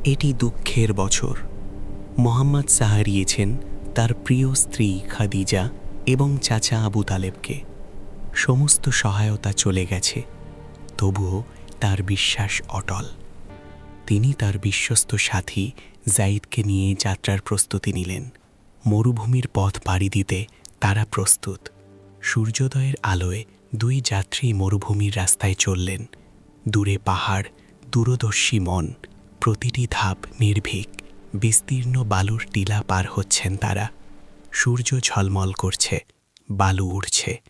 এটি দুঃখের বছর। মোহাম্মদ সাহা হারিয়েছেন তার প্রিয় স্ত্রী খাদিজা এবং চাচা আবু তালেবকে। সমস্ত সহায়তা চলে গেছে, তবুও তার বিশ্বাস অটল। তিনি তার বিশ্বস্ত সাথী জাইদকে নিয়ে যাত্রার প্রস্তুতি নিলেন। মরুভূমির পথ পাড়ি দিতে তারা প্রস্তুত। সূর্যোদয়ের আলোয় দুই যাত্রী মরুভূমির রাস্তায় চললেন। দূরে পাহাড়, দূরদর্শী মন, প্রতিটি ধাপ নির্ভীক। বিস্তীর্ণ বালুর টিলা পার হচ্ছেন তারা। সূর্য ঝলমল করছে, বালু উড়ছে।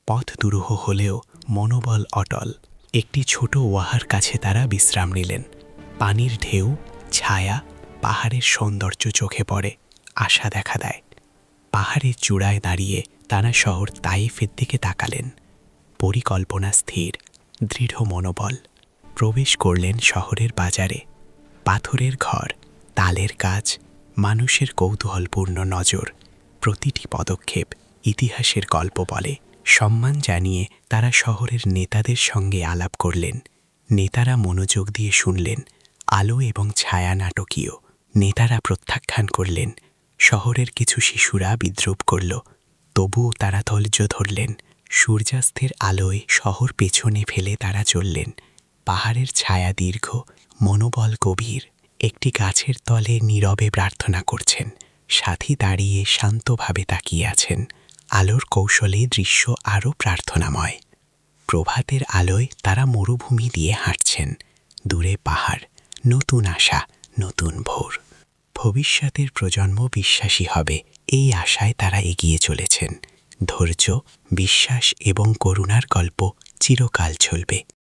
পথ দুরূহ হলেও মনোবল অটল। একটি ছোট ওয়াহার কাছে তারা বিশ্রাম নিলেন। পানির ঢেউ, ছায়া, পাহাড়ের সৌন্দর্য চোখে পড়ে, আশা দেখা দেয়। পাহাড়ের চূড়ায় দাঁড়িয়ে তারা শহর তাইফের দিকে তাকালেন। পরিকল্পনা স্থির, দৃঢ় মনোবল। প্রবেশ করলেন শহরের বাজারে। পাথরের ঘর, তালের কাজ, মানুষের কৌতূহলপূর্ণ নজর। প্রতিটি পদক্ষেপ ইতিহাসের গল্প বলে। সম্মান জানিয়ে তারা শহরের নেতাদের সঙ্গে আলাপ করলেন। নেতারা মনোযোগ দিয়ে শুনলেন। আলো এবং ছায়া নাটকীয়। নেতারা প্রত্যাখ্যান করলেন। শহরের কিছু শিশুরা বিদ্রূপ করল, তবুও তারা ধৈর্য ধরলেন। সূর্যাস্তের আলোয় শহর পেছনে ফেলে তারা চললেন। পাহাড়ের ছায়া দীর্ঘ, মনোবল গভীর। একটি গাছের তলে নীরবে প্রার্থনা করছেন। সাথী দাঁড়িয়ে শান্তভাবে তাকিয়ে আছেন। আলোর কৌশলে দৃশ্য আরও প্রার্থনাময়। প্রভাতের আলোয় তারা মরুভূমি দিয়ে হাঁটছেন। দূরে পাহাড়, নতুন আশা, নতুন ভোর। ভবিষ্যতের প্রজন্ম বিশ্বাসী হবে, এই আশায় তারা এগিয়ে চলেছেন। ধৈর্য, বিশ্বাস এবং করুণার গল্প চিরকাল চলবে।